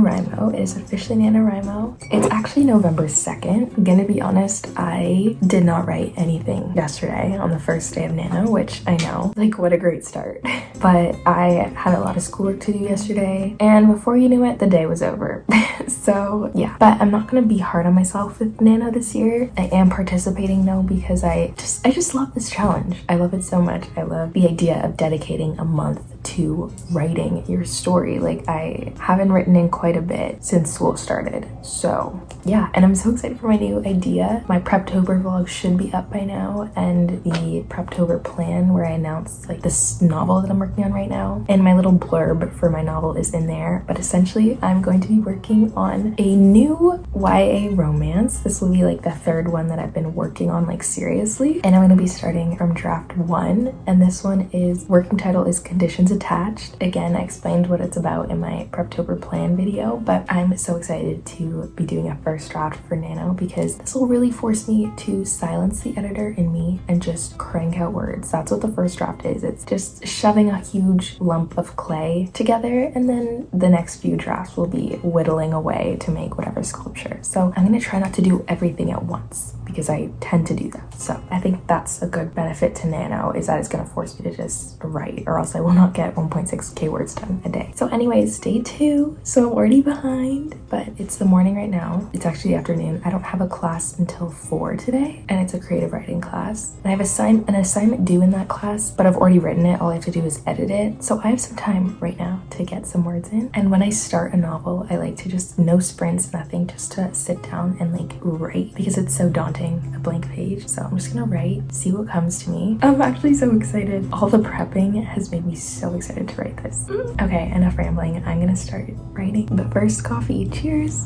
NaNoWriMo. It is officially NaNoWriMo. It's actually November 2nd. I'm gonna be honest, I did not write anything yesterday on the first day of Nano, which I know, like, what a great start. But I had a lot of schoolwork to do yesterday, and before you knew it, the day was over. So yeah, but I'm not gonna be hard on myself with Nano this year. I am participating though because I just love this challenge. I love it so much. I love the idea of dedicating a month to writing your story. Like, I haven't written in quite a bit since school started. So yeah, and I'm so excited for my new idea. My Preptober vlog should be up by now, and the Preptober plan where I announced like this novel that I'm working on right now, and my little blurb for my novel is in there. But essentially I'm going to be working on a new YA romance. This will be like the third one that I've been working on like seriously, and I'm going to be starting from draft 1, and this one is working title is Conditions Attached. Again, I explained what it's about in my Preptober plan video, but I'm so excited to be doing a first draft for Nano because this will really force me to silence the editor in me and just crank out words. That's what the first draft is. It's just shoving a huge lump of clay together, and then the next few drafts will be whittling away to make whatever sculpture. So I'm going to try not to do everything at once because I tend to do that. So I think that's a good benefit to Nano, is that it's going to force me to just write, or else I will not get 1.6k words done a day. So anyways, day 2. So I'm already behind, but it's the morning right now. It's actually the afternoon. I don't have a class until 4 today, and it's a creative writing class. And I have an assignment due in that class, but I've already written it. All I have to do is edit it. So I have some time right now to get some words in. And when I start a novel, I like to just, no sprints, nothing, just to sit down and like write, because it's so daunting, a blank page. So I'm just gonna write, see what comes to me. I'm actually so excited. All the prepping has made me so excited to write this. Okay, enough rambling. I'm gonna start writing. But first, coffee. Cheers.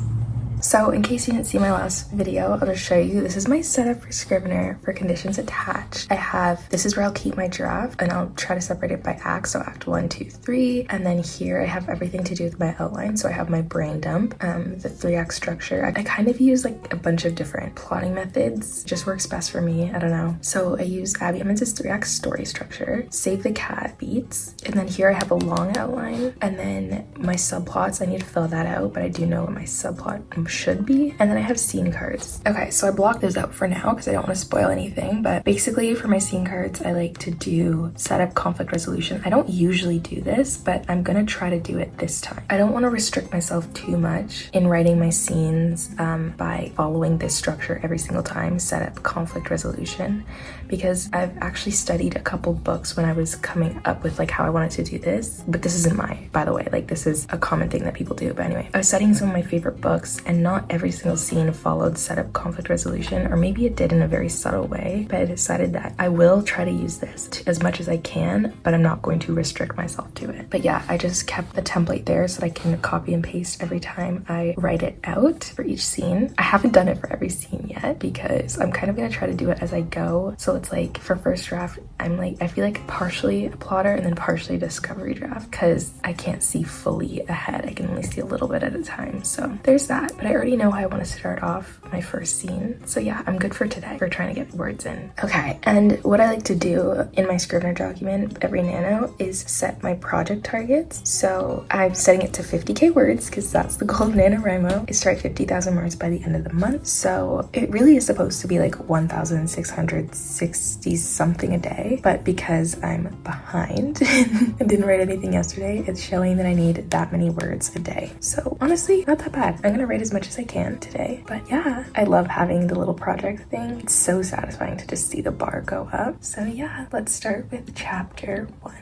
So in case you didn't see my last video, I'll just show you. This is my setup for Scrivener for Conditions Attached. this is where I'll keep my draft, and I'll try to separate it by acts. So act 1, 2, 3. And then here I have everything to do with my outline. So I have my brain dump, the 3-act structure. I kind of use like a bunch of different plotting methods. It just works best for me. I don't know. So I use Abby Emmons' 3-act story structure, Save the Cat beats. And then here I have a long outline. And then my subplots, I need to fill that out, but I do know what my subplot should be. And then I have scene cards. Okay, so I blocked those out for now because I don't want to spoil anything, but basically for my scene cards, I like to do setup, conflict resolution. I don't usually do this, but I'm gonna try to do it this time. I don't want to restrict myself too much in writing my scenes by following this structure every single time, setup, conflict resolution, because I've actually studied a couple books when I was coming up with like how I wanted to do this, but this isn't by the way, like this is a common thing that people do. But anyway, I was studying some of my favorite books, and not every single scene followed setup, conflict resolution, or maybe it did in a very subtle way, but I decided that I will try to use this as much as I can, but I'm not going to restrict myself to it. But yeah, I just kept the template there so that I can copy and paste every time I write it out for each scene. I haven't done it for every scene yet because I'm kind of gonna try to do it as I go. So it's like for first draft, I feel like partially a plotter and then partially a discovery draft because I can't see fully ahead. I can only see a little bit at a time. So there's that. But I already know how I want to start off my first scene. So yeah, I'm good for today for trying to get words in. Okay, and what I like to do in my Scrivener document every Nano is set my project targets. So I'm setting it to 50k words because that's the goal of NaNoWriMo, is to write 50,000 words by the end of the month. So it really is supposed to be like 1,660 something a day. But because I'm behind and didn't write anything yesterday, it's showing that I need that many words a day. So honestly, not that bad. I'm gonna write as much as I can today. But yeah, I love having the little project thing. It's so satisfying to just see the bar go up. So yeah, let's start with chapter 1.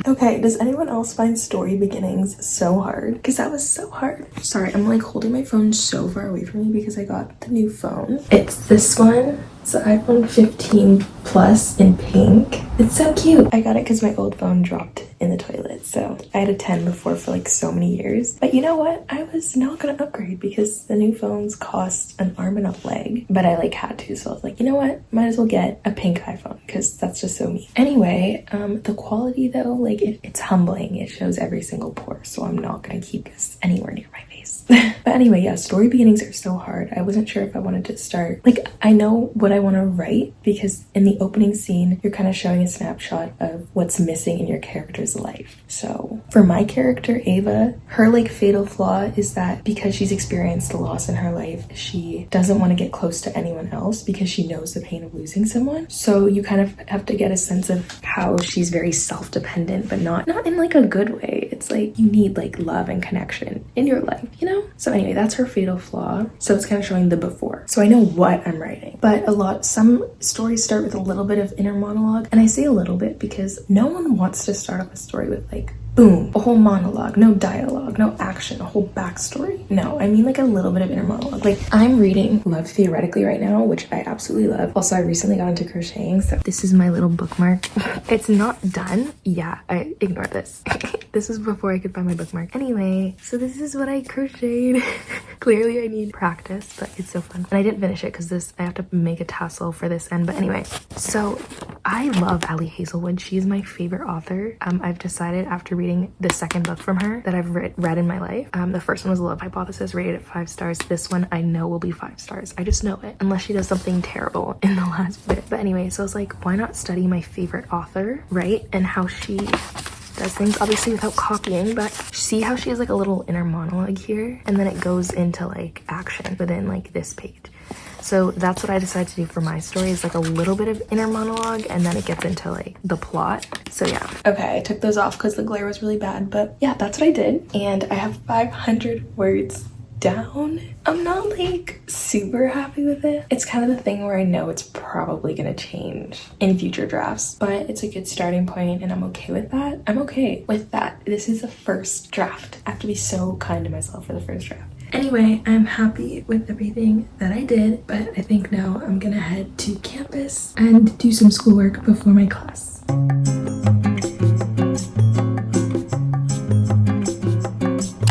Okay, does anyone else find story beginnings so hard? Because that was so hard. Sorry, I'm like holding my phone so far away from me because I got the new phone. It's this one. It's the iPhone 15 Plus in pink. It's so cute. I got it because my old phone dropped in the toilet. So I had a 10 before for like so many years. But you know what? I was not gonna upgrade because the new phones cost an arm and a leg. But I like had to. So I was like, you know what? Might as well get a pink iPhone because that's just so me. Anyway, the quality though, like it's humbling. It shows every single pore. So I'm not gonna keep this anywhere near my face. Anyways. But anyway, yeah, story beginnings are so hard. I wasn't sure if I wanted to start. Like, I know what I want to write because in the opening scene, you're kind of showing a snapshot of what's missing in your character's life. So for my character, Ava, her like fatal flaw is that because she's experienced a loss in her life, she doesn't want to get close to anyone else because she knows the pain of losing someone. So you kind of have to get a sense of how she's very self-dependent, but not in like a good way. It's like you need like love and connection in your life, you know? So anyway, that's her fatal flaw. So it's kind of showing the before. So I know what I'm writing, but some stories start with a little bit of inner monologue. And I say a little bit because no one wants to start off a story with like, boom, a whole monologue, no dialogue, no action, a whole backstory. No, I mean like a little bit of inner monologue. Like I'm reading Love Theoretically right now, which I absolutely love. Also, I recently got into crocheting, so this is my little bookmark. It's not done. Yeah, I ignore this. This is before I could find my bookmark. Anyway, so this is what I crocheted. Clearly I need practice, but it's so fun. And I didn't finish it because I have to make a tassel for this end. But anyway, so I love Ali Hazelwood. She's my favorite author. I've decided after reading the second book from her that I've read in my life. The first one was Love Hypothesis, rated at 5 stars. This one I know will be 5 stars. I just know it, unless she does something terrible in the last bit. But anyway, so I was like, why not study my favorite author, right? And how she does things, obviously without copying, but see how she has like a little inner monologue here, and then it goes into like action within like this page. So that's what I decided to do for my story, is like a little bit of inner monologue and then it gets into like the plot. So yeah. Okay, I took those off because the glare was really bad, but yeah, that's what I did. And I have 500 words down. I'm not like super happy with it. It's kind of the thing where I know it's probably gonna change in future drafts, but it's a good starting point and I'm okay with that. I'm okay with that. This is a first draft. I have to be so kind to myself for the first draft. Anyway, I'm happy with everything that I did, but I think now I'm gonna head to campus and do some schoolwork before my class.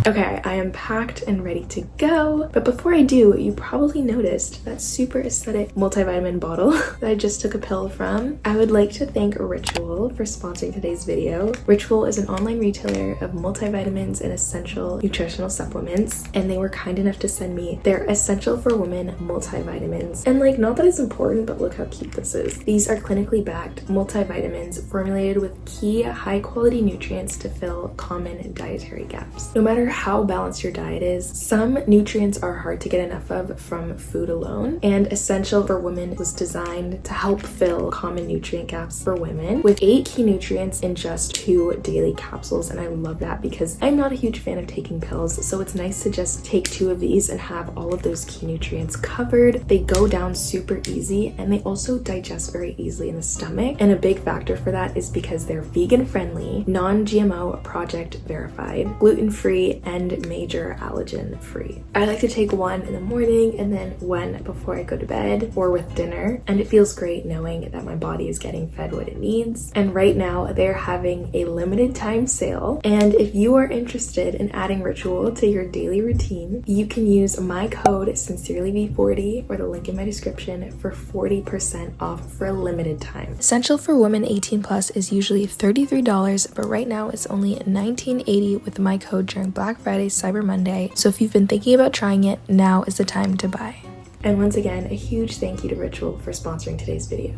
Okay, I am packed and ready to go, but before I do, you probably noticed that super aesthetic multivitamin bottle that I just took a pill from. I would like to thank Ritual for sponsoring today's video. Ritual is an online retailer of multivitamins and essential nutritional supplements, and they were kind enough to send me their Essential for Women multivitamins. And like, not that it's important, but look how cute this is. These are clinically backed multivitamins formulated with key high quality nutrients to fill common dietary gaps. No matter how balanced your diet is, some nutrients are hard to get enough of from food alone, and Essential for Women was designed to help fill common nutrient gaps for women with 8 key nutrients in just 2 daily capsules. And I love that because I'm not a huge fan of taking pills, so it's nice to just take 2 of these and have all of those key nutrients covered. They go down super easy and they also digest very easily in the stomach, and a big factor for that is because they're vegan friendly, non-GMO, project verified, gluten-free, and major allergen free. I like to take 1 in the morning and then 1 before I go to bed or with dinner, and it feels great knowing that my body is getting fed what it needs. And right now they're having a limited time sale, and if you are interested in adding Ritual to your daily routine, you can use my code SincerelyV40 or the link in my description for 40% off for a limited time. Essential for Women 18+ is usually $33, but right now it's only $19.80 with my code during Black Friday, Cyber Monday. So if you've been thinking about trying it, now is the time to buy. And once again, a huge thank you to Ritual for sponsoring today's video.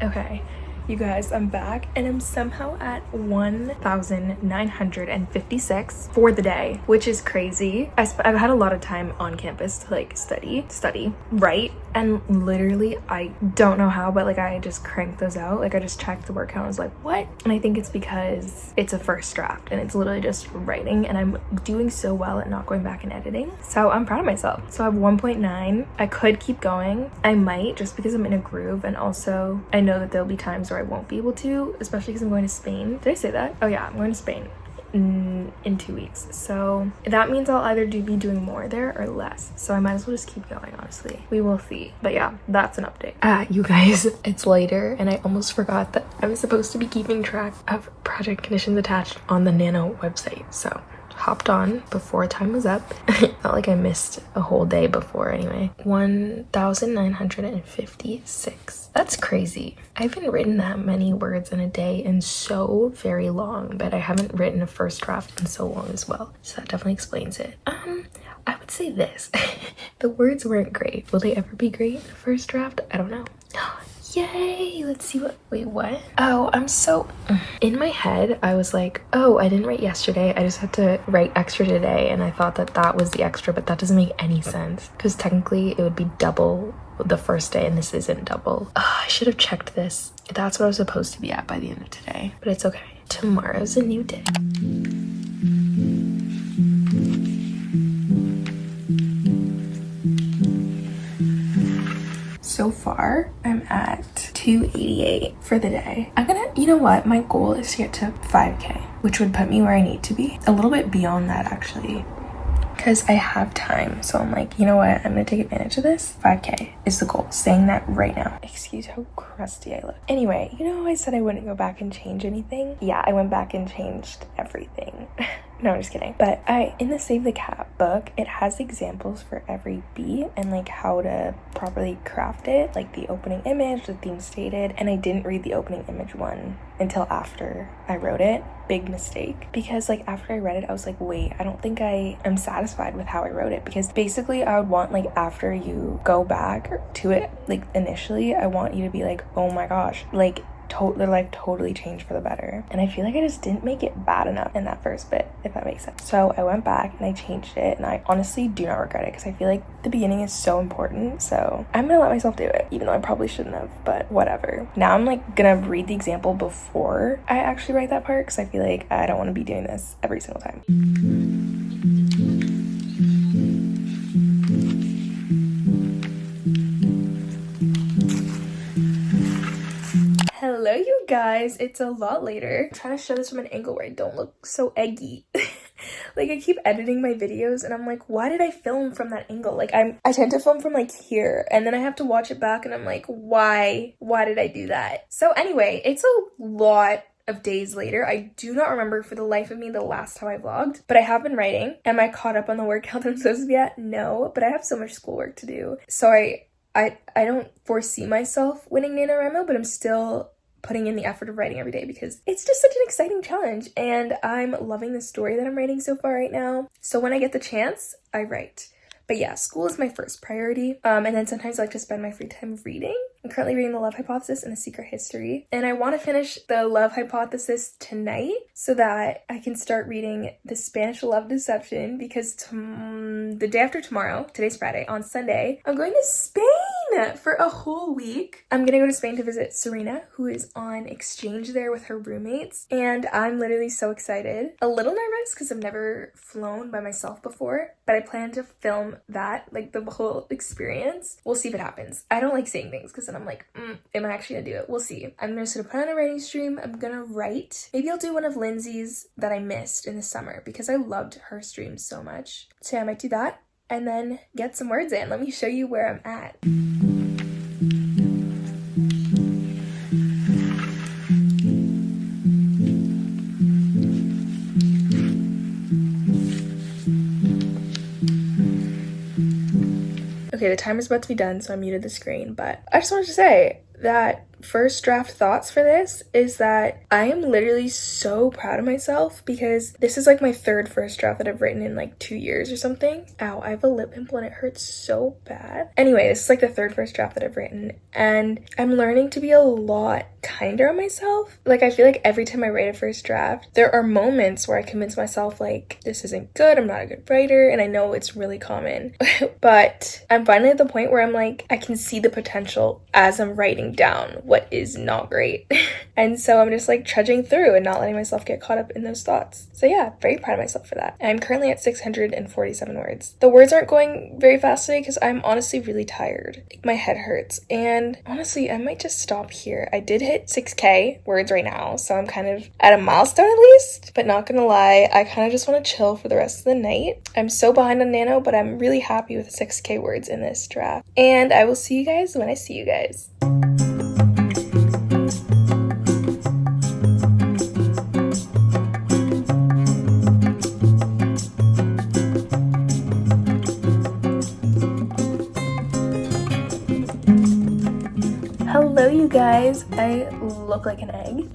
Okay, you guys, I'm back and I'm somehow at 1,956 for the day, which is crazy. I've had a lot of time on campus to like study, write, and literally I don't know how, but like I just cranked those out. Like I just checked the word count, I was like, what? And I think it's because it's a first draft and it's literally just writing, and I'm doing so well at not going back and editing. So I'm proud of myself. So I have 1.9. I could keep going. I might, just because I'm in a groove, and also I know that there'll be times where I won't be able to, especially because I'm going to Spain. Did I say that? Oh yeah, I'm going to Spain in 2 weeks, so that means I'll either be doing more there or less, so I might as well just keep going. Honestly, we will see. But yeah, that's an update. You guys, it's later and I almost forgot that I'm supposed to be keeping track of project conditions attached on the Nano website, so hopped on before time was up. Not like I missed a whole day before anyway. 1,956. That's crazy. I haven't written that many words in a day in so very long, but I haven't written a first draft in so long as well. So that definitely explains it. I would say this. The words weren't great. Will they ever be great in the first draft? I don't know. Yay, let's see wait, what? Oh, I'm so, in my head, I was like, oh, I didn't write yesterday. I just had to write extra today. And I thought that that was the extra, but that doesn't make any sense because technically it would be double the first day and this isn't double. Oh, I should have checked this. That's what I was supposed to be at by the end of today, but it's okay. Tomorrow's a new day. So far, I'm at 288 for the day. You know what? My goal is to get to 5K, which would put me where I need to be. A little bit beyond that, actually, because I have time. So I'm like, you know what? I'm gonna take advantage of this. 5K is the goal. Saying that right now. Excuse how crusty I look. Anyway, you know how I said I wouldn't go back and change anything? Yeah, I went back and changed everything. No, I'm just kidding. But in the Save the Cat book, it has examples for every beat and like how to properly craft it, like the opening image, the theme stated. And I didn't read the opening image one until after I wrote it. Big mistake, because like after I read it, I was like, wait, I don't think I am satisfied with how I wrote it, because basically I would want, like, after you go back to it, like initially, I want you to be like, oh my gosh, like their life totally changed for the better. And I feel like I just didn't make it bad enough in that first bit, if that makes sense. So I went back and I changed it, and I honestly do not regret it because I feel like the beginning is so important. So I'm gonna let myself do it, even though I probably shouldn't have, but whatever. Now I'm like gonna read the example before I actually write that part because I feel like I don't want to be doing this every single time. Hello, you guys. It's a lot later. I'm trying to show this from an angle where I don't look so eggy. Like, I keep editing my videos and I'm like, why did I film from that angle? Like, I tend to film from like here, and then I have to watch it back and I'm like, why did I do that? So anyway, it's a lot of days later. I do not remember for the life of me the last time I vlogged, but I have been writing. Am I caught up on the workout that I'm supposed to be at? No, but I have so much schoolwork to do. So I don't foresee myself winning NaNoWriMo, but I'm still putting in the effort of writing every day because it's just such an exciting challenge, and I'm loving the story that I'm writing so far right now. So when I get the chance, I write. But yeah, school is my first priority. And then sometimes I like to spend my free time reading. I'm currently reading The Love Hypothesis and A Secret History. And I want to finish The Love Hypothesis tonight so that I can start reading The Spanish Love Deception, because the day after tomorrow, today's Friday, on Sunday, I'm going to Spain for a whole week. I'm gonna go to Spain to visit Serena, who is on exchange there with her roommates. And I'm literally so excited. A little nervous because I've never flown by myself before, but I plan to film that, like the whole experience. We'll see if it happens. I don't like saying things because then I'm like, am I actually gonna do it? We'll see. I'm just gonna put on a writing stream. I'm gonna write. Maybe I'll do one of Lindsay's that I missed in the summer because I loved her streams so much. So yeah, I might do that and then get some words in. Let me show you where I'm at. Okay, the timer's about to be done, so I muted the screen, but I just wanted to say that first draft thoughts for this is that I am literally so proud of myself because this is like my third first draft that I've written in like 2 years or something. Ow, I have a lip pimple and it hurts so bad. Anyway, this is like the third first draft that I've written, and I'm learning to be a lot kinder on myself. Like, I feel like every time I write a first draft, there are moments where I convince myself like, this isn't good, I'm not a good writer, and I know it's really common. But I'm finally at the point where I'm like, I can see the potential as I'm writing down what is not great. And so I'm just like trudging through and not letting myself get caught up in those thoughts. So yeah, very proud of myself for that. And I'm currently at 647 words. The words aren't going very fast today because I'm honestly really tired. My head hurts, and honestly I might just stop here. I did hit 6K words right now, so I'm kind of at a milestone at least, but not gonna lie, I kind of just want to chill for the rest of the night. I'm so behind on Nano, but I'm really happy with 6K words in this draft. And I will see you guys when I see you guys. guys, I look like an egg.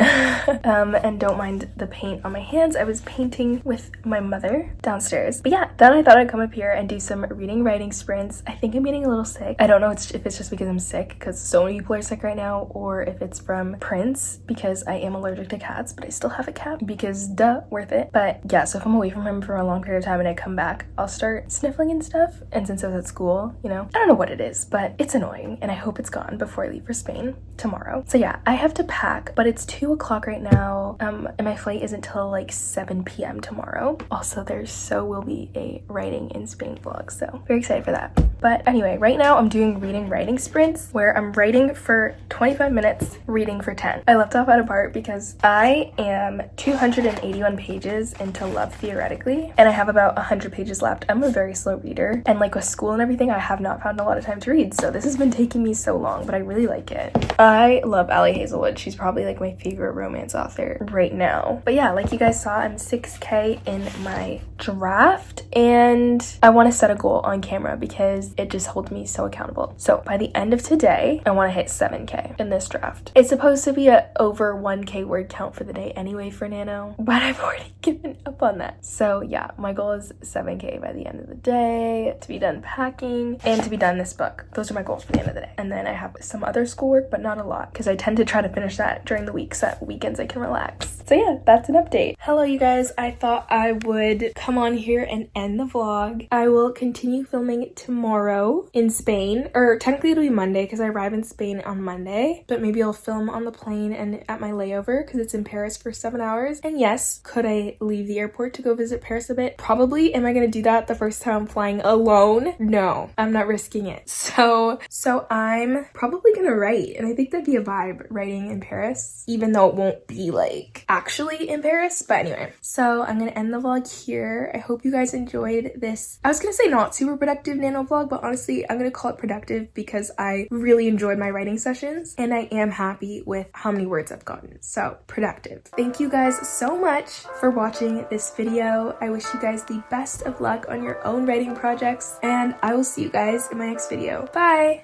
And don't mind the paint on my hands. I was painting with my mother downstairs. But yeah, then I thought I'd come up here and do some reading writing sprints. I think I'm getting a little sick. I don't know if it's just because I'm sick, because so many people are sick right now, or if it's from Prince, because I am allergic to cats, but I still have a cat because duh, worth it. But yeah, so if I'm away from him for a long period of time and I come back, I'll start sniffling and stuff. And since I was at school, you know, I don't know what it is, but it's annoying, and I hope it's gone before I leave for Spain tomorrow. So yeah, I have to pack, but it's 2 o'clock right now, and my flight isn't till like 7 p.m. tomorrow. Also, will be a writing in Spain vlog, so very excited for that. But anyway, right now I'm doing reading writing sprints where I'm writing for 25 minutes, reading for 10. I left off at a part because I am 281 pages into Love Theoretically, and I have about 100 pages left. I'm a very slow reader, and like with school and everything, I have not found a lot of time to read, so this has been taking me so long, but I really like it. I love Ali Hazelwood. She's probably like my favorite romance author right now. But yeah, like you guys saw, I'm 6K in my draft, and I want to set a goal on camera because it just holds me so accountable. So by the end of today, I want to hit 7K in this draft. It's supposed to be a over 1K word count for the day anyway for Nano, but I've already given up on that. So yeah, my goal is 7K by the end of the day, to be done packing, and to be done this book. Those are my goals for the end of the day. And then I have some other schoolwork, but not a lot, because I tend to try to finish that during the week so that weekends I can relax. So yeah, that's an update. Hello you guys, I thought I would come on here and end the vlog. I will continue filming tomorrow in Spain, or technically it'll be Monday because I arrive in Spain on Monday, but maybe I'll film on the plane and at my layover because it's in Paris for 7 hours. And yes, could I leave the airport to go visit Paris a bit? Probably. Am I gonna do that the first time I'm flying alone? No, I'm not risking it. So I'm probably gonna write, and I think that'd be a vibe, writing in Paris, even though it won't be like actually in Paris. But anyway, so I'm gonna end the vlog here. I hope you guys enjoyed this. I was gonna say not super productive Nano vlog, but honestly I'm gonna call it productive because I really enjoyed my writing sessions and I am happy with how many words I've gotten. So productive. Thank you guys so much for watching this video. I wish you guys the best of luck on your own writing projects, and I will see you guys in my next video. Bye!